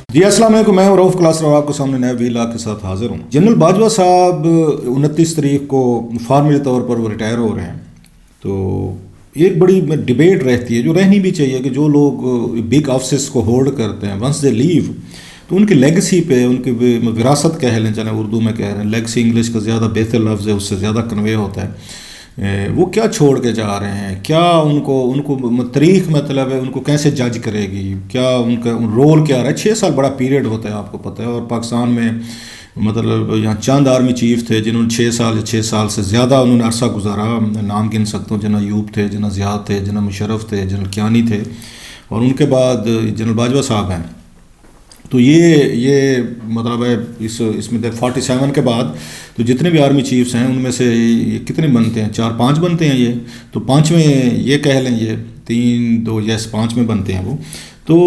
جی السلام علیکم، میں ہوں رؤف کلاسر اور آپ کے سامنے نئے ویلا کے ساتھ حاضر ہوں۔ جنرل باجوہ صاحب 29 تاریخ کو فارملی طور پر وہ ریٹائر ہو رہے ہیں، تو ایک بڑی ڈبیٹ رہتی ہے جو رہنی بھی چاہیے کہ جو لوگ بگ آفسز کو ہولڈ کرتے ہیں ونس دے لیو تو ان کی لیگسی پہ، ان کی وراثت کہہ لیں، چلیں اردو میں کہہ رہے ہیں، لیگسی انگلش کا زیادہ بہتر لفظ ہے، اس سے زیادہ کنوے ہوتا ہے، وہ کیا چھوڑ کے جا رہے ہیں، کیا ان کو تاریخ مطلب ہے ان کو کیسے جج کرے گی، کیا ان کا رول کیا رہا ہے۔ 6 سال بڑا پیریڈ ہوتا ہے، آپ کو پتہ ہے، اور پاکستان میں مطلب یہاں چند آرمی چیف تھے جنہوں نے 6 سال سے زیادہ انہوں نے عرصہ گزارا، نام گن سکتا ہوں، جنرل ایوب تھے، جنرل ضیاء تھے، جنرل مشرف تھے، جنرل کیانی تھے، اور ان کے بعد جنرل باجوہ صاحب ہیں۔ تو یہ مطلب ہے اس میں 47 کے بعد تو جتنے بھی آرمی چیفز ہیں ان میں سے یہ کتنے بنتے ہیں، 4-5 بنتے ہیں، یہ تو 5ویں یہ کہہ لیں، یہ 3-2 یس 5 میں بنتے ہیں وہ۔ تو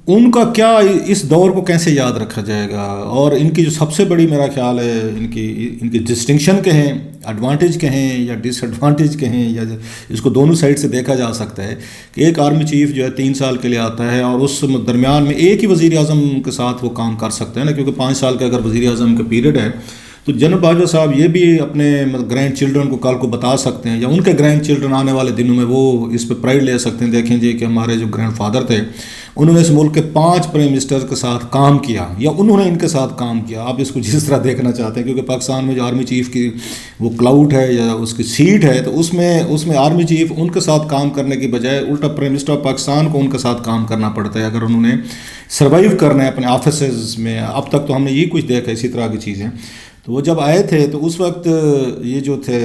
ان کا کیا اس دور کو کیسے یاد رکھا جائے گا، اور ان کی جو سب سے بڑی میرا خیال ہے ان کی ڈسٹنکشن کہیں، ایڈوانٹیج کہیں یا ڈس ایڈوانٹیج کہیں، یا اس کو دونوں سائڈ سے دیکھا جا سکتا ہے کہ ایک آرمی چیف جو ہے 3 سال کے لیے آتا ہے اور اس درمیان میں ایک ہی وزیر اعظم کے ساتھ وہ کام کر سکتا ہے نا، کیونکہ 5 سال کا اگر وزیر اعظم کا پیریڈ ہے تو جنرل باجوہ صاحب یہ بھی اپنے گرینڈ چلڈرن کو کل کو بتا سکتے ہیں، یا ان کے گرینڈ چلڈرن آنے والے دنوں میں وہ اس پہ پرائڈ لے سکتے ہیں، دیکھیں جی کہ ہمارے جو گرینڈ فادر تھے انہوں نے اس ملک کے 5 پرائم منسٹر کے ساتھ کام کیا، یا انہوں نے ان کے ساتھ کام کیا، آپ اس کو جس طرح دیکھنا چاہتے ہیں، کیونکہ پاکستان میں جو آرمی چیف کی وہ کلاؤٹ ہے یا اس کی سیٹ ہے، تو اس میں آرمی چیف ان کے ساتھ کام کرنے کی بجائے الٹا پرائم منسٹر آف پاکستان کو ان کے ساتھ کام کرنا پڑتا ہے اگر انہوں نے سروائیو کرنا ہے اپنے آفیسز میں۔ اب تک تو ہم نے یہ کچھ دیکھا اسی طرح کی چیزیں۔ تو وہ جب آئے تھے تو اس وقت یہ جو تھے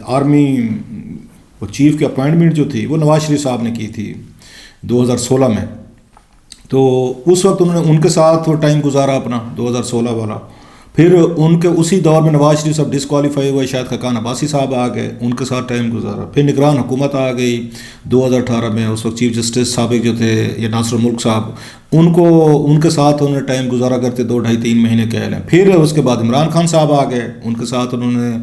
آرمی وہ چیف کی اپوائنٹمنٹ جو تھی وہ نواز شریف صاحب نے کی تھی 2016 میں، تو اس وقت انہوں نے ان کے ساتھ وہ ٹائم گزارا اپنا 2016 والا۔ پھر ان کے اسی دور میں نواز شریف صاحب ڈسکوالیفائی ہوئے، شاید خاقان عباسی صاحب آ گئے، ان کے ساتھ ٹائم گزارا۔ پھر نگران حکومت آ گئی 2018 میں، اس وقت چیف جسٹس سابق جو تھے یہ ناصر الملک صاحب، ان کے ساتھ انہوں نے ٹائم گزارا کرتے 2-2.5-3 مہینے کہہ لیں۔ پھر اس کے بعد عمران خان صاحب آ گئے، ان کے ساتھ انہوں نے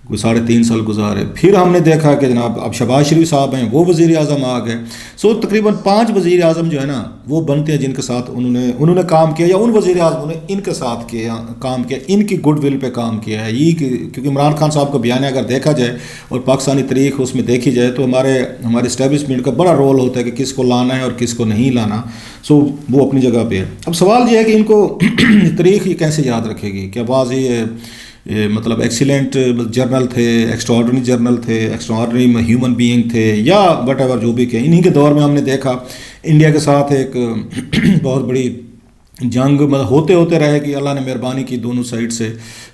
کوئی 3.5 سال گزارے۔ پھر ہم نے دیکھا کہ جناب اب شہباز شریف صاحب ہیں، وہ وزیر اعظم آ گئے۔ سو تقریباً 5 وزیر اعظم جو ہے نا وہ بنتے ہیں جن کے ساتھ انہوں نے کام کیا، یا ان وزیر اعظموں نے ان کے ساتھ کام کیا، ان کی گڈ ول پہ کام کیا ہے۔ یہ کیونکہ عمران خان صاحب کا بیانیہ اگر دیکھا جائے اور پاکستانی تاریخ اس میں دیکھی جائے تو ہمارے اسٹیبلشمنٹ کا بڑا رول ہوتا ہے کہ کس کو لانا ہے اور کس کو نہیں لانا۔ سو وہ اپنی جگہ پہ ہے۔ اب سوال یہ ہے کہ ان کو تاریخ یہ کیسے یاد رکھے گی، کہ واضح ہے مطلب ایکسیلنٹ جرنل تھے، ایکسٹراڈنری جرنل تھے، ایکسٹراڈنری ہیومن بینگ تھے، یا وٹ ایور جو بھی کہ انہی کے دور میں ہم نے دیکھا انڈیا کے ساتھ ایک بہت بڑی جنگ ہوتے رہے کہ اللہ نے مہربانی کی، دونوں سائڈ سے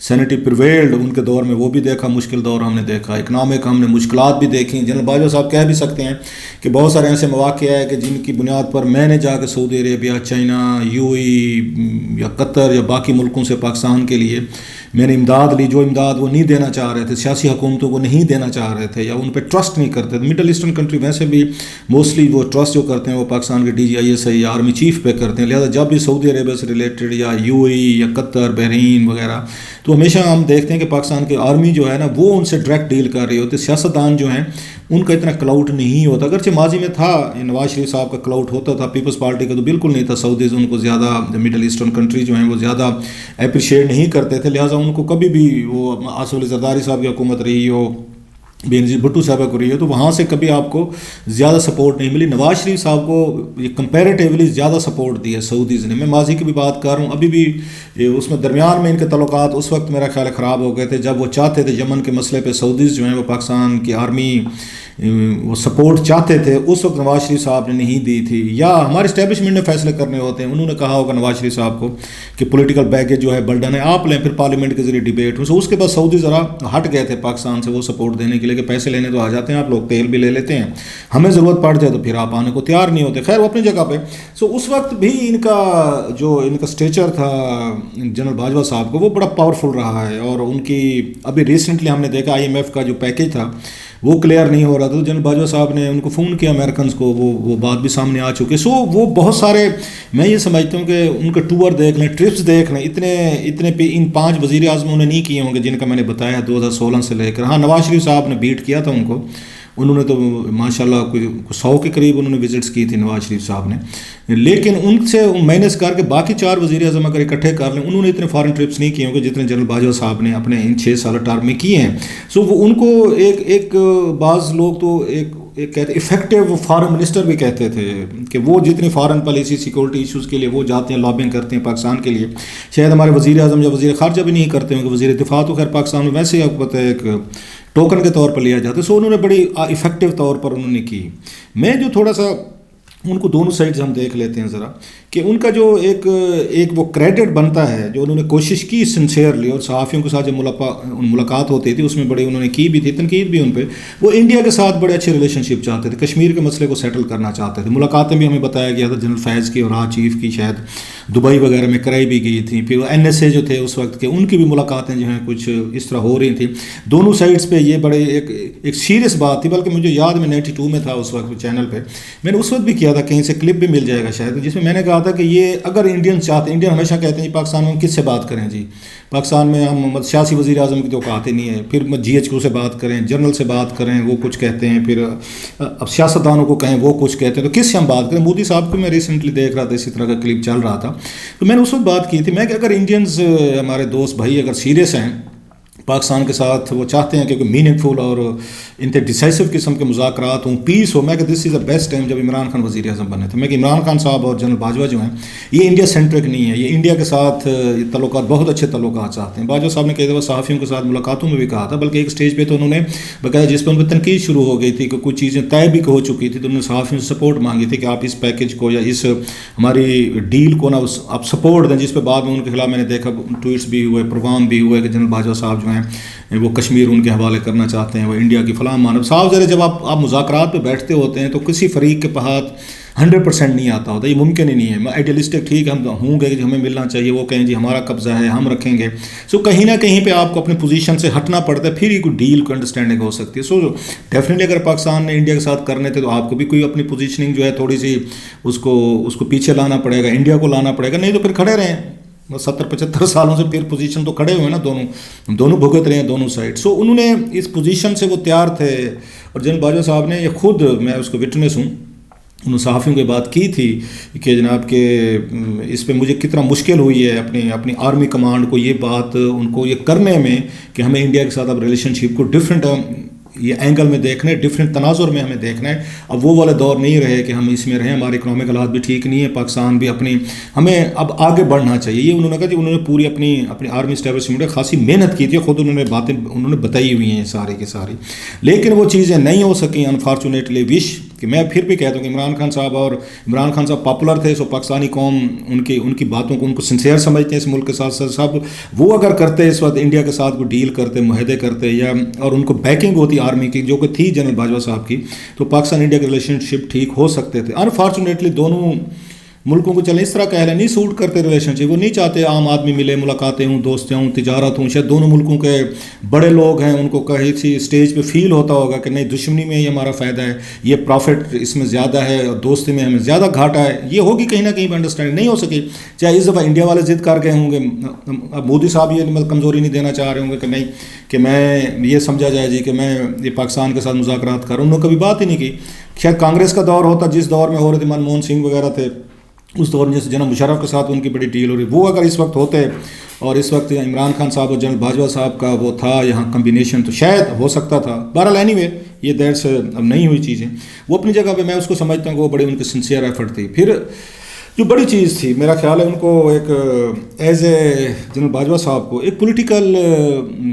سینٹی پریویلڈ ان کے دور میں، وہ بھی دیکھا، مشکل دور ہم نے دیکھا، اکنامک ہم نے مشکلات بھی دیکھیں۔ جنرل باجوہ صاحب کہہ بھی سکتے ہیں کہ بہت سارے ایسے مواقع ہے کہ جن کی بنیاد پر میں نے جا کے سعودی عربیہ، چائنا، UAE یا قطر یا باقی ملکوں سے پاکستان کے لیے میں نے امداد لی، جو امداد وہ نہیں دینا چاہ رہے تھے، سیاسی حکومتوں کو نہیں دینا چاہ رہے تھے، یا ان پہ ٹرسٹ نہیں کرتے تھے۔ مڈل ایسٹرن کنٹری ویسے بھی موسٹلی وہ ٹرسٹ جو کرتے ہیں وہ پاکستان کے DGISI یا آرمی چیف پہ کرتے ہیں، لہٰذا جب بھی سعودی عربیہ سے ریلیٹڈ یا UAE یا قطر، بحرین وغیرہ، تو ہمیشہ ہم دیکھتے ہیں کہ پاکستان کی آرمی جو ہے نا وہ ان سے ڈائریکٹ ڈیل کر رہی ہوتی ہے۔ سیاستدان جو ہیں ان کا اتنا کلاؤٹ نہیں ہوتا، اگرچہ ماضی میں تھا، نواز شریف صاحب کا کلاؤٹ ہوتا تھا، پیپلز پارٹی کا تو بالکل نہیں تھا، سعودیز ان کو زیادہ، مڈل ایسٹرن کنٹری جو ہیں وہ زیادہ اپریشیٹ نہیں کرتے تھے، لہٰذا ان کو کبھی بھی وہ آصف علی زرداری صاحب کی حکومت رہی ہو، بینظیر بھٹو صاحبہ کو رہی ہے، تو وہاں سے کبھی آپ کو زیادہ سپورٹ نہیں ملی۔ نواز شریف صاحب کو یہ کمپیریٹیولی زیادہ سپورٹ دی ہے سعودیز نے۔ میں ماضی کی بھی بات کر رہا ہوں، ابھی بھی اس میں درمیان میں ان کے تعلقات اس وقت میرا خیال خراب ہو گئے تھے جب وہ چاہتے تھے یمن کے مسئلے پہ سعودیز جو ہیں وہ پاکستان کی آرمی وہ سپورٹ چاہتے تھے، اس وقت نواز شریف صاحب نے نہیں دی تھی، یا ہمارے اسٹیبلشمنٹ نے فیصلے کرنے ہوتے ہیں، انہوں نے کہا ہوگا نواز شریف صاحب کو کہ پولیٹیکل بیگیج جو ہے برڈن ہے آپ لیں، پھر پارلیمنٹ کے ذریعے ڈیبیٹ ہو۔ اس کے بعد سعودی ذرا ہٹ گئے تھے پاکستان سے وہ سپورٹ دینے کے لیے کہ پیسے لینے تو آ جاتے ہیں آپ لوگ، تیل بھی لے لیتے ہیں، ہمیں ضرورت پڑ جائے تو پھر آپ آنے کو تیار نہیں ہوتے۔ خیر وہ اپنی جگہ پہ۔ اس وقت بھی ان کا اسٹیچر تھا جنرل باجوہ صاحب کو وہ بڑا پاورفل رہا ہے، اور ان کی ابھی ریسنٹلی ہم نے دیکھا IMF کا جو پیکیج تھا وہ کلیئر نہیں ہو رہا تھا، تو جنرل باجوہ صاحب نے ان کو فون کیا امریکنز کو، وہ بات بھی سامنے آ چکی۔ وہ بہت سارے، میں یہ سمجھتا ہوں کہ ان کے ٹور دیکھ لیں، ٹرپس دیکھ لیں، اتنے پہ ان 5 وزیر اعظموں نے نہیں کیے ہوں گے جن کا میں نے بتایا 2016 سے لے کر۔ ہاں نواز شریف صاحب نے بیٹ کیا تھا ان کو، انہوں نے تو ماشاءاللہ کوئی 100 کے قریب انہوں نے وزٹس کی تھی نواز شریف صاحب نے، لیکن ان سے مینیج کر کے باقی 4 وزیر اعظم اگر اکٹھے کر لیں، انہوں نے اتنے فارن ٹرپس نہیں کیے ہوں گے جتنے جنرل باجوہ صاحب نے اپنے ان 6 سالہ ٹرم میں کیے ہیں. سو وہ ان کو ایک بعض لوگ تو ایک کہتے افیکٹو فارن منسٹر بھی کہتے تھے کہ وہ جتنی فارن پالیسی سیکورٹی ایشوز کے لیے وہ جاتے ہیں، لابنگ کرتے ہیں پاکستان کے لیے. شاید ہمارے وزیر اعظم یا وزیر خارجہ بھی نہیں کرتے ہوں کہ وزیر دفاع تو خیر پاکستان میں ویسے ہی آپ کو پتہ ہے ایک ٹوکن کے طور پر لیا جاتا ہے. سو انہوں نے بڑی افیکٹو طور پر انہوں نے کی. میں جو تھوڑا سا ان کو دونوں سائڈ سے ہم دیکھ لیتے ہیں ذرا کہ ان کا جو ایک وہ کریڈٹ بنتا ہے جو انہوں نے کوشش کی سنسیئرلی، اور صحافیوں کے ساتھ جب ملاقات ہوتی تھی اس میں بڑی انہوں نے کی بھی تھی، تنقید بھی ان پہ. وہ انڈیا کے ساتھ بڑے اچھے ریلیشن شپ چاہتے تھے، کشمیر کے مسئلے کو سیٹل کرنا چاہتے تھے. ملاقاتیں بھی ہمیں بتایا گیا تھا جنرل فیض کی اور چیف کی شاید دبئی وغیرہ میں کرائی بھی گئی تھیں. پھر وہ NSA جو تھے اس وقت کے ان کی بھی ملاقاتیں جو ہیں کچھ اس طرح ہو رہی تھیں. دونوں سائڈس پہ یہ بڑے ایک سیریس بات تھی. بلکہ مجھے یاد میں 92 میں تھا اس وقت چینل پہ میں نے اس وقت بھی کیا تھا، کہیں سے کلپ بھی مل جائے گا شاید، جس میں میں نے کہا تھا کہ یہ اگر انڈین چاہتے ہیں، انڈین ہمیشہ کہتے ہیں پاکستان میں ہم کس سے بات کریں جی، پاکستان میں ہم سیاسی وزیر اعظم کی تو اوقات ہی نہیں ہے، پھر GHQ سے بات کریں، جنرل سے بات کریں وہ کچھ کہتے ہیں، پھر اب سیاستدانوں کو کہیں وہ کچھ کہتے ہیں، تو کس سے ہم بات کریں. مودی صاحب کو میں ریسنٹلی دیکھ رہا تھا، اسی طرح کا کلپ چل رہا تھا، تو میں نے اس وقت بات کی تھی میں کہ اگر انڈینز ہمارے دوست بھائی اگر سیریس ہیں پاکستان کے ساتھ، وہ چاہتے ہیں کہ کوئی میننگ فل اور انتہا ڈیسائسو قسم کے مذاکرات ہوں، پیس ہو، میں کہ دس از دا بیسٹ ٹائم جب عمران خان وزیر اعظم بنے تھے. میں کہ عمران خان صاحب اور جنرل باجوہ جو ہیں یہ انڈیا سینٹرک نہیں ہے، یہ انڈیا کے ساتھ تعلقات بہت اچھے تعلقات چاہتے ہیں. باجوہ صاحب نے کئی دفعہ صحافیوں کے ساتھ ملاقاتوں میں بھی کہا تھا، بلکہ ایک سٹیج پہ تو انہوں نے بقایا جس پہ ان پہ تنقید شروع ہو گئی تھی کہ کچھ چیزیں طے بھی ہو چکی تھی، تو انہوں نے صحافیوں سے سپورٹ مانگی تھی کہ آپ اس پیکج کو یا اس ہماری ڈیل کو نا آپ سپورٹ دیں، جس پہ بعد میں ان کے خلاف میں نے دیکھا ٹویٹس بھی ہوئے، پروگرام بھی ہوئے کہ جنرل باجوہ صاحب جو ہیں وہ کشمیر ان کے حوالے کرنا چاہتے ہیں، وہ انڈیا کی فلاں مانو. صاحب ذرا جب آپ مذاکرات پہ بیٹھتے ہوتے ہیں تو کسی فریق کے ہاتھ 100% نہیں آتا ہوتا، یہ ممکن ہی نہیں ہے. آئیڈیلسٹک ٹھیک ہم ہوں گے کہ ہمیں ملنا چاہیے، وہ کہیں جی ہمارا قبضہ ہے ہم رکھیں گے. سو کہیں نہ کہیں پہ آپ کو اپنی پوزیشن سے ہٹنا پڑتا ہے، پھر ہی کوئی ڈیل کو انڈرسٹینڈنگ ہو سکتی ہے. سو ڈیفینیٹلی اگر پاکستان نے انڈیا کے ساتھ کرنے تھے تو آپ کو بھی کوئی اپنی پوزیشننگ جو ہے تھوڑی سی اس کو پیچھے لانا پڑے گا، انڈیا کو لانا پڑے گا، نہیں تو پھر کھڑے رہیں 70-75 سالوں سے پھر پوزیشن تو کھڑے ہوئے نا، دونوں بھگت رہے ہیں دونوں سائڈ. سو انہوں نے اس پوزیشن سے وہ تیار تھے. اور جنرل باجوہ صاحب نے یہ خود، میں اس کو وٹنس ہوں، انہوں نے صحافیوں کی بات کی تھی کہ جناب کہ اس پہ مجھے کتنا مشکل ہوئی ہے اپنی آرمی کمانڈ کو یہ بات ان کو یہ کرنے میں کہ ہمیں انڈیا کے ساتھ اب ریلیشن شپ کو ڈفرینٹ یہ اینگل میں دیکھنا ہے، ڈفرینٹ تناظر میں ہمیں دیکھنا ہے. اب وہ والے دور نہیں رہے کہ ہم اس میں رہیں، ہمارے اکنامک حالات بھی ٹھیک نہیں ہے، پاکستان بھی ہمیں اب آگے بڑھنا چاہیے. یہ انہوں نے کہا کہ انہوں نے پوری اپنی آرمی اسٹیبلشمنٹ میں خاصی محنت کی تھی، خود انہوں نے باتیں انہوں نے بتائی ہوئی ہیں ساری کی ساری، لیکن وہ چیزیں نہیں ہو سکیں انفارچونیٹلی. وش کہ میں پھر بھی کہتا ہوں کہ عمران خان صاحب پاپولر تھے، سو پاکستانی قوم ان کی باتوں کو ان کو سنسیئر سمجھتے ہیں اس ملک کے ساتھ سب. وہ اگر کرتے اس وقت انڈیا کے ساتھ کوئی ڈیل کرتے، معاہدے کرتے یا اور ان کو بیکنگ ہوتی آرمی کی جو کہ تھی جنرل باجوہ صاحب کی، تو پاکستان انڈیا کے ریلیشن شپ ٹھیک ہو سکتے تھے. انفارچونیٹلی دونوں ملکوں کو چلیں اس طرح کہہ لیں نہیں سوٹ کرتے ریلیشن شپ، وہ نہیں چاہتے عام آدمی ملے، ملاقاتیں ہوں، دوستیں ہوں، تجارت ہوں. شاید دونوں ملکوں کے بڑے لوگ ہیں، ان کو کہیں سی اسٹیج پہ فیل ہوتا ہوگا کہ نہیں دشمنی میں یہ ہمارا فائدہ ہے، یہ پروفٹ اس میں زیادہ ہے اور دوستی میں ہمیں زیادہ گھاٹا ہے. یہ ہوگی کہیں نہ کہیں پہ انڈرسٹینڈنگ نہیں ہو سکی. چاہے اس دفعہ انڈیا والے ضد کر گئے ہوں گے، اب مودی صاحب یہ کمزوری نہیں دینا چاہ رہے ہوں گے کہ نہیں کہ میں یہ سمجھا جائے جی کہ میں یہ پاکستان کے ساتھ مذاکرات کر رہا ہوں. انہوں نے کبھی بات ہی نہیں کی. شاید کانگریس کا دور ہوتا جس دور میں ہو رہے تھے، منموہن سنگھ وغیرہ تھے، اس دور میں جیسے جناب مشرف کے ساتھ ان کی بڑی ڈیل ہو رہی، وہ اگر اس وقت ہوتے اور اس وقت عمران خان صاحب اور جنرل باجوہ صاحب کا وہ تھا یہاں کمبینیشن، تو شاید ہو سکتا تھا. بہرحال اینی وے یہ دیر سے اب نہیں ہوئی چیزیں. وہ اپنی جگہ پہ میں اس کو سمجھتا ہوں کہ وہ بڑی ان کی سنسیئر ایفرٹ تھی. پھر جو بڑی چیز تھی میرا خیال ہے ان کو ایک ایز اے جنرل باجوہ صاحب کو ایک پولیٹیکل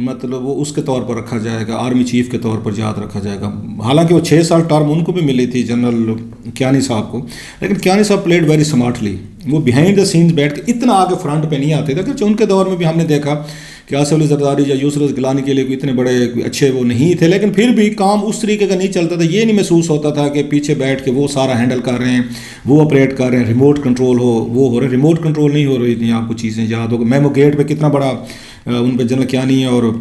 مطلب وہ اس کے طور پر رکھا جائے گا، آرمی چیف کے طور پر یاد رکھا جائے گا. حالانکہ وہ 6 سال ٹرم ان کو بھی ملی تھی جنرل کیانی صاحب کو، لیکن کیانی صاحب پلیڈ ویری سمارٹلی. وہ بیہائنڈ دا سینز بیٹھ کے اتنا آگے فرنٹ پہ نہیں آتے تھے کہ ان کے دور میں بھی ہم نے دیکھا کہ آصف علی زرداری یا یسر گیلانی کے لیے کوئی اتنے بڑے اچھے وہ نہیں تھے، لیکن پھر بھی کام اس طریقے کا نہیں چلتا تھا. یہ نہیں محسوس ہوتا تھا کہ پیچھے بیٹھ کے وہ سارا ہینڈل کر رہے ہیں، وہ آپریٹ کر رہے ہیں، ریموٹ کنٹرول وہ ہو رہے ہیں. ریموٹ کنٹرول نہیں ہو رہی تھی. آپ کو چیزیں یاد ہوگا میمو گیٹ پہ کتنا بڑا ان پہ جنرل کیانی اور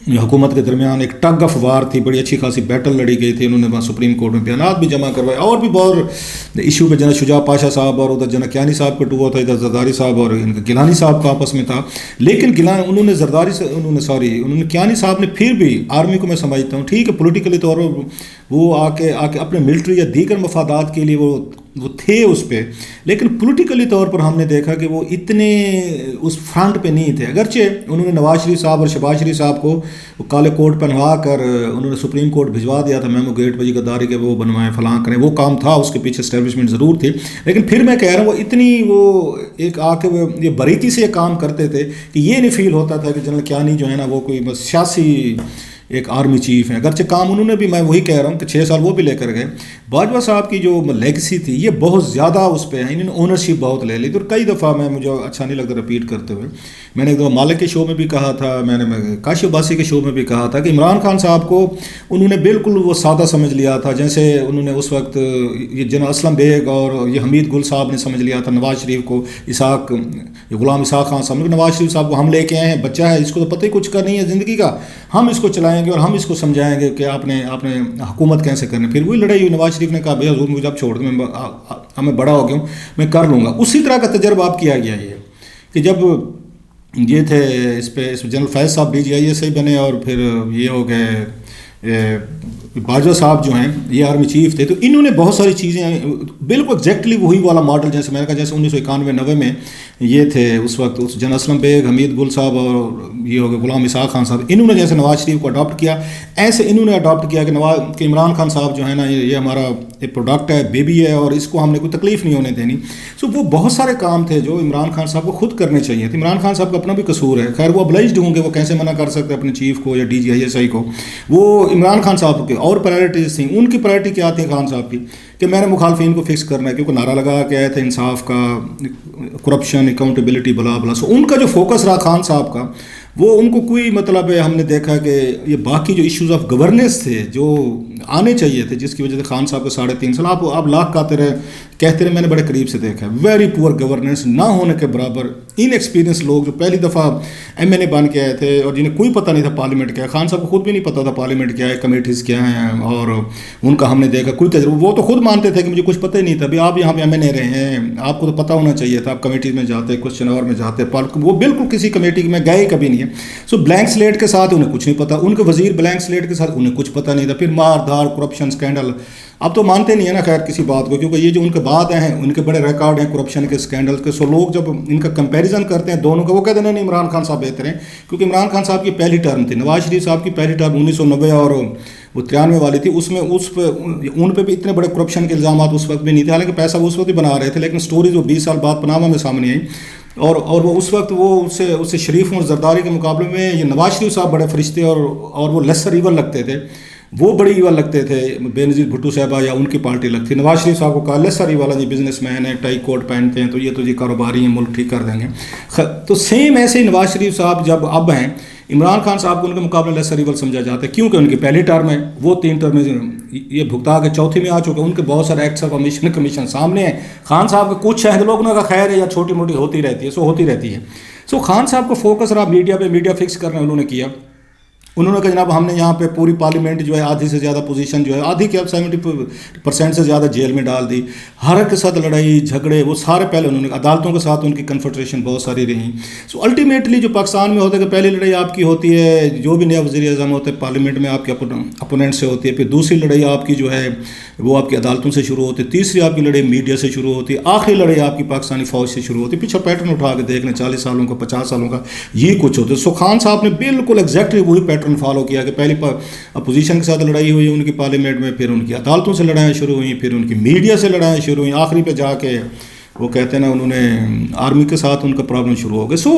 حکومت کے درمیان ایک ٹگ آف وار تھی، بڑی اچھی خاصی بیٹل لڑی گئی تھی، انہوں نے وہاں سپریم کورٹ میں بیانات بھی جمع کروائے، اور بھی بہت ایشو پہ جنرل شجاع پاشا صاحب اور ادھر جنرل کیانی صاحب کا ٹوا تھا، ادھر زرداری صاحب اور ان کا گیلانی صاحب کا آپس میں تھا. لیکن انہوں نے کیانی صاحب نے پھر بھی آرمی کو میں سمجھتا ہوں ٹھیک ہے پولیٹیکلی طور پر وہ آ کے اپنے ملٹری یا دیگر مفادات کے لیے وہ تھے اس پہ، لیکن پولیٹیکلی طور پر ہم نے دیکھا کہ وہ اتنے اس فرنٹ پہ نہیں تھے. اگرچہ انہوں نے نواز شریف صاحب اور شہباز شریف صاحب کو کالے کوٹ پہنوا کر انہوں نے سپریم کورٹ بھجوا دیا تھا، میمو گیٹ پہ غداری کے وہ بنوائیں فلاں کریں، وہ کام تھا، اس کے پیچھے اسٹیبلشمنٹ ضرور تھی. لیکن پھر میں کہہ رہا ہوں وہ اتنی وہ ایک آ کے وہ یہ باریکی سے یہ کام کرتے تھے کہ یہ نہیں فیل ہوتا تھا کہ جنرل کیانی جو ہے نا وہ کوئی بس سیاسی ایک آرمی چیف ہیں. اگرچہ کام انہوں نے بھی، میں وہی کہہ رہا ہوں کہ 6 سال وہ بھی لے کر گئے. باجوہ صاحب کی جو لیگسی تھی یہ بہت زیادہ اس پہ ہے، انہوں نے اونرشپ بہت لے لی تھی، اور کئی دفعہ مجھے اچھا نہیں لگتا رپیٹ کرتے ہوئے. میں نے ایک دفعہ مالک کے شو میں بھی کہا تھا، میں نے کاشف باسی کے شو میں بھی کہا تھا کہ عمران خان صاحب کو انہوں نے بالکل وہ سادہ سمجھ لیا تھا، جیسے انہوں نے اس وقت یہ جنرل اسلم بیگ اور یہ حمید گل صاحب نے سمجھ لیا تھا نواز شریف کو، غلام اسحاق خان صاحب نے نواز شریف صاحب کو ہم لے کے آئے ہیں، بچہ ہے اس کو تو پتہ ہی کچھ کا نہیں ہے زندگی کا، ہم اس کو چلائیں گے اور ہم اس کو سمجھائیں گے کہ آپ نے حکومت کیسے کرنی. پھر وہی لڑائی ہوئی، نواز شریف نے کہا بھائی حضور مجھے اب چھوڑ دیں، میں بڑا ہو گیا ہوں، میں کر لوں گا. اسی طرح کا تجربہ آپ کیا گیا یہ کہ جب یہ تھے اس پہ جنرل فیض صاحب DGI سے بنے اور پھر یہ ہو گئے باجوہ صاحب جو ہیں یہ آرمی چیف تھے، تو انہوں نے بہت ساری چیزیں بالکل ایگزیکٹلی وہی والا ماڈل جیسے میں نے کہا جیسے 1991-90 میں یہ تھے اس وقت اس جنرل اسلم بیگ، حمید گل صاحب اور یہ ہو گئے غلام اسحاق خان صاحب، انہوں نے جیسے نواز شریف کو اڈاپٹ کیا، ایسے انہوں نے اڈاپٹ کیا کہ عمران خان صاحب جو ہے نا یہ ہمارا ایک پروڈکٹ ہے، بیبی ہے، اور اس کو ہم نے کوئی تکلیف نہیں ہونے دینی. سو وہ بہت سارے کام تھے جو عمران خان صاحب کو خود کرنے چاہیے تھے. عمران خان صاحب کا اپنا بھی قصور ہے، خیر وہ ابلائزڈ ہوں گے، وہ کیسے منع کر سکتے اپنے چیف کو یا DGI کو. وہ عمران خان صاحب کے اور پرائرٹیز تھیں، ان کی پرائرٹی کیا تھی خان صاحب کی کہ میں نے مخالفین کو فکس کرنا ہے، کیونکہ نعرہ لگا کے آئے تھے انصاف کا، کرپشن، اکاؤنٹیبلٹی، بلا بلا. سو ان کا جو فوکس رہا خان صاحب کا، وہ ان کو کوئی مطلب ہے، ہم نے دیکھا کہ یہ باقی جو ایشوز آف گورننس تھے جو آنے چاہیے تھے، جس کی وجہ سے خان صاحب کو 3.5 سال آپ لاکھ کہتے رہے، میں نے بڑے قریب سے دیکھا ہے، ویری پور گورننس، نہ ہونے کے برابر ان ایکسپیرینس لوگ جو پہلی دفعہ MNA بن کے آئے تھے اور جنہیں کوئی پتہ نہیں تھا پارلیمنٹ کیا ہے. خان صاحب کو خود بھی نہیں پتہ تھا پارلیمنٹ کیا ہے، کمیٹیز کیا ہیں، اور ان کا ہم نے دیکھا کوئی تجربہ، وہ تو خود مانتے تھے کہ مجھے کچھ پتہ ہی نہیں تھا. ابھی آپ یہاں پہ MNA رہے ہیں، آپ کو تو پتہ ہونا چاہیے تھا، آپ کمیٹیز میں جاتے، کوشچن آور میں جاتے، وہ بالکل کسی کمیٹی میں گئے کبھی نہیں ہے. سو بلینک سلیٹ کے ساتھ انہیں کچھ نہیں پتہ، ان کے وزیر بلینک سلیٹ کے ساتھ انہیں کچھ پتہ نہیں تھا. پھر مار دھار، کرپشن، اسکینڈل، اب تو مانتے نہیں ہیں نا خیر کسی بات کو، کیونکہ یہ جو ان کے بعد ہیں ان کے بڑے ریکارڈ ہیں کرپشن کے، اسکینڈل کے. سو لوگ جب ان کا کمپیریزن کرتے ہیں دونوں کا، وہ کہتے ہیں نہیں عمران خان صاحب بہتر ہیں، کیونکہ عمران خان صاحب کی پہلی ٹرم تھی، نواز شریف صاحب کی پہلی ٹرم 1990 اور وہ 93 والی تھی، اس میں ان پہ بھی اتنے بڑے کرپشن کے الزامات اس وقت بھی نہیں تھے، حالانکہ پیسہ وہ اس وقت بھی بنا رہے تھے، لیکن سٹوریز وہ 20 سال بعد پاناما میں سامنے آئی. اور وہ اس وقت وہ اس سے شریفوں اور زرداری کے مقابلے میں یہ نواز شریف صاحب بڑے فرشتے اور وہ لیسر ایول لگتے تھے، وہ بڑی ایول لگتے تھے. بے نظیر بھٹو صاحبہ یا ان کی پارٹی لگتی، نواز شریف صاحب کو کہا لیسر ایول ہے جی، بزنس مین ہے، ٹائی کوٹ پہنتے ہیں، تو یہ تو جی کاروباری ہیں، ملک ٹھیک کر دیں گے. تو سیم ایسے ہی نواز شریف صاحب جب اب ہیں، عمران خان صاحب کو ان کے مقابلے لیسر ایول سمجھا جاتا ہے، کیونکہ ان کی پہلی ٹرم ہے، وہ 3 ٹرم یہ بھگتا کے چوتھی میں آ چکے، ان کے بہت سارے ایکٹس آف کمیشن سامنے ہیں. خان صاحب کے کچھ ہیں لوگوں کا خیر ہے یا چھوٹی موٹی ہوتی رہتی ہے، ہوتی رہتی ہے. سو خان صاحب کو فوکس رہا میڈیا پہ، میڈیا فکس کرنا انہوں نے کیا. انہوں نے کہا جناب ہم نے یہاں پہ پوری پارلیمنٹ جو ہے آدھی سے زیادہ پوزیشن جو ہے آدھی کیا 70% سے زیادہ جیل میں ڈال دی. ہر ایک کے ساتھ لڑائی جھگڑے وہ سارے پہلے انہوں نے عدالتوں کے ساتھ ان کی کنفرنٹریشن بہت ساری رہیں. سو الٹیمیٹلی جو پاکستان میں ہوتا ہے کہ پہلی لڑائی آپ کی ہوتی ہے جو بھی نیا وزیر اعظم ہوتا ہے پارلیمنٹ میں آپ کے اپوننٹ سے ہوتی ہے، پھر دوسری لڑائی آپ کی جو ہے وہ آپ کی عدالتوں سے شروع ہوتی ہے، تیسری آپ کی لڑائی میڈیا سے شروع ہوتی ہے، آخری لڑائی آپ کی پاکستانی فوج سے شروع ہوتی ہے. پیچھے پیٹرن اٹھا کے دیکھ لیں 40 سالوں کا 50 سالوں کا یہ کچھ ہوتا ہے. سو خان صاحب نے بالکل ایگزیکٹلی وہی پیٹرن فالو کیا کہ پہلی اپوزیشن کے ساتھ لڑائی ہوئی ان کی پارلیمنٹ میں، پھر ان کی عدالتوں سے لڑائیاں شروع ہوئیں، پھر ان کی میڈیا سے لڑائیاں شروع ہوئیں، آخری پہ جا کے وہ کہتے ہیں نا انہوں نے آرمی کے ساتھ ان کا پرابلم شروع ہو گیا. سو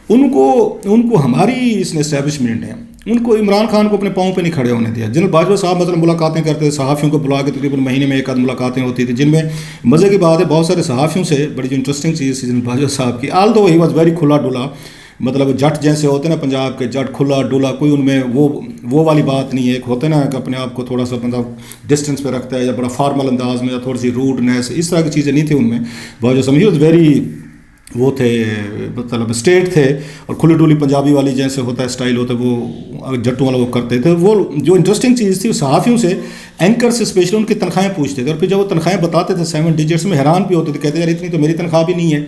ان کو ہماری اس نے اسٹیبلشمنٹ ہے، ان کو عمران خان کو اپنے پاؤں پہ نہیں کھڑے ہونے دیا. جنرل باجوہ صاحب مثلا ملاقاتیں کرتے تھے، صحافیوں کو بلا کے تقریباً مہینے میں 1 آدھ ملاقاتیں ہوتی تھی، جن میں مزے کی بات ہے بہت سارے صحافیوں سے بڑی جو انٹرسٹنگ چیز تھی جنرل باجوہ صاحب کی، آل دو ہی واز ویری کھلا ڈلا، مطلب جٹ جیسے ہوتے ہیں نا پنجاب کے جٹ، کھلا ڈولا، کوئی ان میں وہ والی بات نہیں ہے. ایک ہوتے نا کہ اپنے آپ کو تھوڑا سا مطلب ڈسٹینس پہ رکھتا ہے یا بڑا فارمل انداز میں یا تھوڑی سی روڈنیس، اس طرح کی چیزیں نہیں تھی ان میں. باجوہ صاحب واز ویری وہ تھے مطلب اسٹیٹ تھے، اور کھلی ڈولی پنجابی والی جیسے ہوتا ہے اسٹائل ہوتا ہے وہ جٹوں والا وہ کرتے تھے. وہ جو انٹرسٹنگ چیز تھی صحافیوں سے، اینکر سے اسپیشلی ان کی تنخواہیں پوچھتے تھے، اور پھر جب وہ تنخواہیں بتاتے تھے 7 ڈیجٹس میں، حیران بھی ہوتے تھے، کہتے ہیں یار اتنی تو میری تنخواہ بھی نہیں ہے،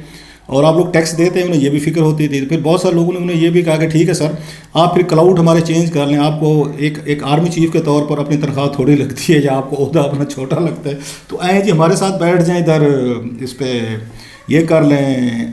اور آپ لوگ ٹیکس دیتے ہیں. انہیں یہ بھی فکر ہوتی تھی. پھر بہت سارے لوگوں نے انہیں یہ بھی کہا کہ ٹھیک ہے سر آپ پھر کلاؤڈ ہمارے چینج کر لیں، آپ کو ایک آرمی چیف کے طور پر اپنی تنخواہ تھوڑی لگتی ہے، یا آپ کو عہدہ اپنا چھوٹا لگتا ہے، تو آئیں جی ہمارے ساتھ بیٹھ جائیں ادھر، اس پہ یہ کر لیں،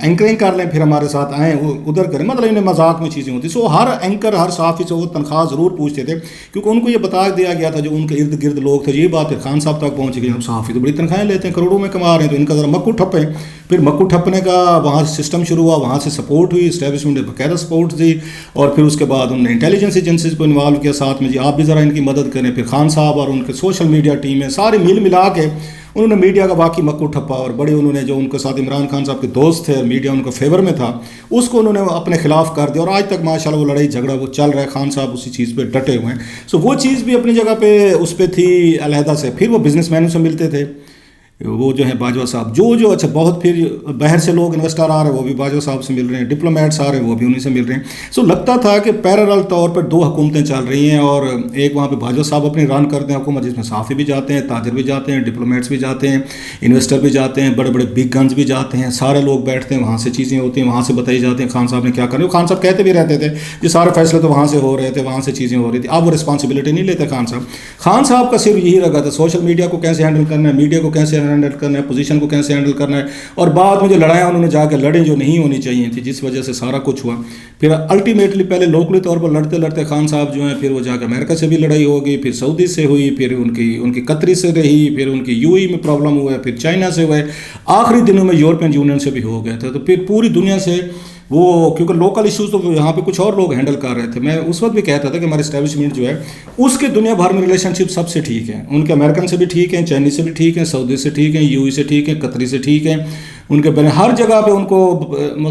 اینکرنگ کر لیں، پھر ہمارے ساتھ آئیں ادھر کریں. مطلب انہیں مذاق میں چیزیں ہوتی. سو ہر اینکر ہر صحافی سے وہ تنخواہ ضرور پوچھتے تھے، کیونکہ ان کو یہ بتا دیا گیا تھا جو ان کے ارد گرد لوگ تھے. یہ بات خان صاحب تک پہنچ گئی، صحافی تو بڑی تنخواہیں لیتے ہیں، کروڑوں میں کما رہے ہیں، تو ان کا ذرا مکو ٹھپیں. پھر مکو ٹھپنے کا وہاں سے سسٹم شروع ہوا، وہاں سے سپورٹ ہوئی، اسٹیبلشمنٹ نے باقاعدہ سپورٹ دی، اور پھر اس کے بعد انہوں نے انٹیلیجنس ایجنسیز کو انوالو کیا ساتھ میں، جی آپ بھی ذرا ان کی مدد کریں. پھر خان صاحب اور ان کے سوشل میڈیا ٹیم ہے سارے مل ملا کے انہوں نے میڈیا کا باقی مکو ٹھپا، اور بڑے انہوں نے جو ان کے ساتھ عمران خان صاحب کے دوست تھے، میڈیا ان کو فیور میں تھا، اس کو انہوں نے اپنے خلاف کر دیا، اور آج تک ماشاءاللہ وہ لڑائی جھگڑا وہ چل رہا ہے. خان صاحب اسی چیز پہ ڈٹے ہوئے ہیں. سو وہ چیز بھی اپنی جگہ پہ اس پہ تھی علیحدہ سے. پھر وہ بزنس مینوں سے ملتے تھے، وہ جو ہیں باجوہ صاحب، جو اچھا بہت پھر باہر سے لوگ انویسٹر آ رہے ہیں وہ بھی باجوہ صاحب سے مل رہے ہیں، ڈپلومیٹس آ رہے ہیں وہ بھی انہیں سے مل رہے ہیں. سو لگتا تھا کہ پیرالل طور پر 2 حکومتیں چل رہی ہیں، اور ایک وہاں پہ باجوہ صاحب اپنی رن کرتے ہیں حکومت، جس میں صحافی بھی جاتے ہیں، تاجر بھی جاتے ہیں، ڈپلومیٹس بھی جاتے ہیں، انویسٹر بھی جاتے ہیں، بڑے بڑے بگ گنز بھی جاتے ہیں، سارے لوگ بیٹھتے ہیں، وہاں سے چیزیں ہوتی ہیں، وہاں سے بتائی جاتی ہیں خان صاحب نے کیا کرنا ہے. خان صاحب کہتے بھی رہتے تھے یہ سارے فیصلے تو وہاں سے ہو رہے تھے، وہاں سے چیزیں ہو رہی تھی. اب وہ رسپانسبلٹی نہیں لیتے خان صاحب. خان صاحب کا صرف یہی رہا تھا سوشل میڈیا کو کیسے ہینڈل کرنا ہے، میڈیا کو کیسے ہینڈل کرنا ہے، پوزیشن کو کیسے ہینڈل کرنا ہے، اور بعد میں جو لڑائیاں انہوں نے جا کے لڑیں جو نہیں ہونی چاہیے تھی، جس وجہ سے سارا کچھ ہوا. پھر الٹیمیٹلی پہلے لوکلی طور پر لڑتے لڑتے خان صاحب جو ہیں پھر وہ جا کے امریکہ سے بھی لڑائی ہوگی، پھر سعودی سے ہوئی، پھر ان کی قطری سے رہی، پھر ان کی یو ای میں پرابلم ہوا، پھر چائنا سے ہوئے، آخری دنوں میں یورپین یونین سے بھی ہو گئے تھے. تو پھر پوری دنیا سے وہ کیونکہ لوکل ایشوز تو یہاں پہ کچھ اور لوگ ہینڈل کر رہے تھے. میں اس وقت بھی کہتا تھا کہ ہماری اسٹیبلشمنٹ جو ہے اس کے دنیا بھر میں ریلیشن شپ سب سے ٹھیک ہے، ان کے امریکن سے بھی ٹھیک ہیں، چائنیز سے بھی ٹھیک ہیں، سعودی سے ٹھیک ہیں، یو ای سے ٹھیک ہیں، قطری سے ٹھیک ہیں، ان کے بنے ہر جگہ پہ ان کو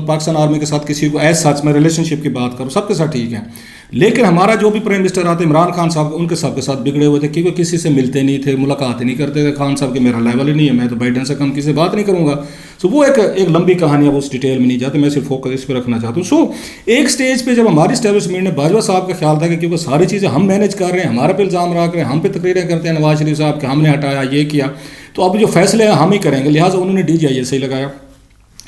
پاکستان آرمی کے ساتھ کسی کو ایز سچ میں ریلیشن شپ کی بات کرو سب کے ساتھ ٹھیک ہے. لیکن ہمارا جو بھی پرائم منسٹر آتے عمران خان صاحب ان کے سب کے ساتھ بگڑے ہوئے تھے، کیونکہ کسی سے ملتے نہیں تھے، ملاقات ہی نہیں کرتے تھے. خان صاحب کے میرا لیول ہی نہیں ہے، میں تو بائیڈن سے کم کسی سے بات نہیں کروں گا. سو وہ ایک لمبی کہانی ہے، وہ اس ڈیٹیل میں نہیں جاتے، میں صرف فوکس اس پہ رکھنا چاہتا ہوں. سو ایک سٹیج پہ جب ہماری اسٹیبلشمنٹ نے باجوہ صاحب کا خیال تھا کہ کیونکہ ساری چیزیں ہم مینیج کر رہے ہیں، ہمارے پہ الزام رکھ رہے ہیں، ہم پہ تقریریں کرتے ہیں نواز شریف صاحب کہ ہم نے ہٹایا یہ کیا، تو اب جو فیصلے ہیں ہم ہی کریں گے. لہٰذا انہوں نے ڈی جی آئی ایس ہی لگایا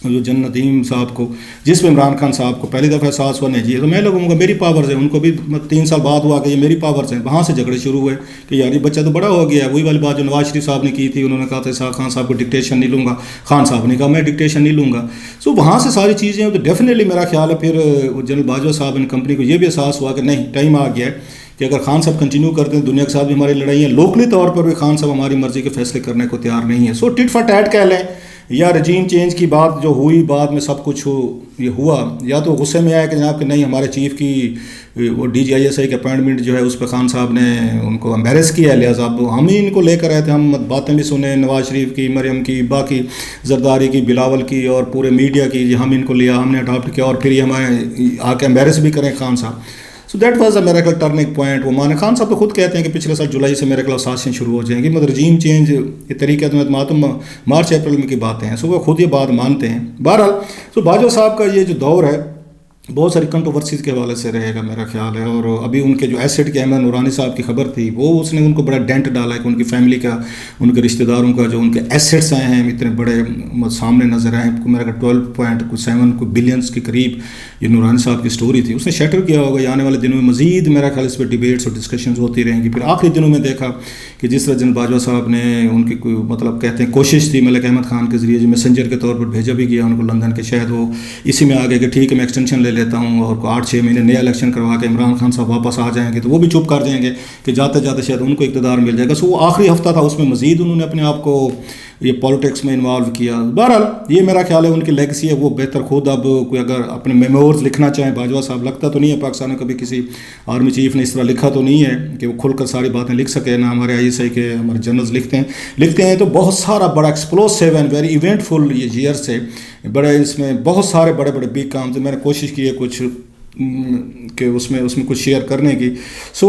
جو جن ندیم صاحب کو، جس میں عمران خان صاحب کو پہلی دفعہ احساس ہوا نہیں جی تو میں لگوں گا میری پاورز ہیں، ان کو بھی 3 سال بعد ہوا کہ یہ میری پاورز ہیں. وہاں سے جھگڑے شروع ہوئے کہ یار یہ بچہ تو بڑا ہو گیا ہے. وہی والی بات جو نواز شریف صاحب نے کی تھی، انہوں نے کہا تھا خان صاحب کو ڈکٹیشن نہیں لوں گا، خان صاحب نے کہا میں ڈکٹیشن نہیں لوں گا. سو وہاں سے ساری چیزیں تو ڈیفینیٹلی میرا خیال ہے پھر جنرل باجوہ صاحب ان کمپنی کو یہ بھی احساس ہوا کہ نہیں ٹائم آ گیا ہے کہ اگر خان صاحب کنٹینیو کرتے ہیں دنیا کے ساتھ بھی ہماری لڑائی ہے، لوکلی طور پر بھی خان صاحب ہماری مرضی کے فیصلے کرنے کو تیار نہیں ہے. سو ٹٹ فار ٹیٹ کہہ لیں یا رجیم چینج کی بات جو ہوئی بعد میں سب کچھ یہ ہوا، یا تو غصے میں آیا کہ جناب کہ نہیں ہمارے چیف کی وہ D G I S I کی اپائنٹمنٹ جو ہے اس پہ خان صاحب نے ان کو امبیرس کیا ہے، لہٰذا اب ہم ہی ان کو لے کر آئے تھے، ہم باتیں بھی سنیں نواز شریف کی، مریم کی، باقی زرداری کی، بلاول کی، اور پورے میڈیا کی، ہم ان کو لیا، ہم نے اڈاپٹ کیا، اور پھر یہ ہمارے آ کے امبیرس بھی کریں خان صاحب. سو دیٹ واز اے میرا ٹرننگ پوائنٹ. وہ مان خان صاحب تو خود کہتے ہیں کہ پچھلے سال جولائی سے میرے خلاف سازشیں شروع ہو جائیں گی، مگر رجیم چینج کے طریقے تو ماتم مارچ اپریل میں کی باتیں ہیں. سو وہ خود یہ بات مانتے ہیں. بہرحال سو باجوہ صاحب کا یہ جو دور ہے بہت ساری کنٹروورسیز کے حوالے سے رہے گا میرا خیال ہے. اور ابھی ان کے جو ایسٹ کے احمد نورانی صاحب کی خبر تھی وہ اس نے ان کو بڑا ڈینٹ ڈالا ہے کہ ان کی فیملی کا، ان کے رشتہ داروں کا جو ان کے ایسٹس آئے ہیں اتنے بڑے سامنے نظر آئے ہیں. میرا 12.7 بلینس کے قریب یہ نورانی صاحب کی سٹوری تھی، اس نے شیٹر کیا ہوگا. آنے والے دنوں میں مزید میرا خیال اس پہ ڈیبیٹس اور ڈسکشنز ہوتی رہیں گی. پھر آخری دنوں میں دیکھا کہ جس طرح جنرل باجوہ صاحب نے ان کی کوئی مطلب کہتے ہیں کوشش تھی ملک احمد خان کے ذریعے جو میسنجر کے طور پر بھیجا بھی گیا ان کو لندن کے، شاید وہ اسی میں آ گئے کہ ٹھیک ہے میں ایکسٹینشن لے لیتا ہوں اور 8-6 مہینے نیا الیکشن کروا کے عمران خان صاحب واپس آ جائیں گے تو وہ بھی چپ کر جائیں گے کہ جاتے جاتے شاید ان کو اقتدار مل جائے گا. سو وہ آخری ہفتہ تھا، اس میں مزید انہوں نے اپنے آپ کو یہ پالیٹکس میں انوالو کیا. بہرحال یہ میرا خیال ہے ان کی لیگسی ہے، وہ بہتر خود اب کوئی اگر اپنے میمورز لکھنا چاہیں باجوہ صاحب، لگتا تو نہیں ہے پاکستان میں کبھی کسی آرمی چیف نے اس طرح لکھا تو نہیں ہے کہ وہ کھل کر ساری باتیں لکھ سکے. نہ ہمارے آئی ایس آئی کے ہمارے جنرلز لکھتے ہیں تو بہت سارا بڑا ایکسپلوسیو اینڈ ویری ایونٹ فل یہ ایئر سے بڑے، اس میں بہت سارے بڑے بڑے بگ کام تھے. میں نے کوشش کی ہے کچھ کہ اس میں کچھ شیئر کرنے کی. سو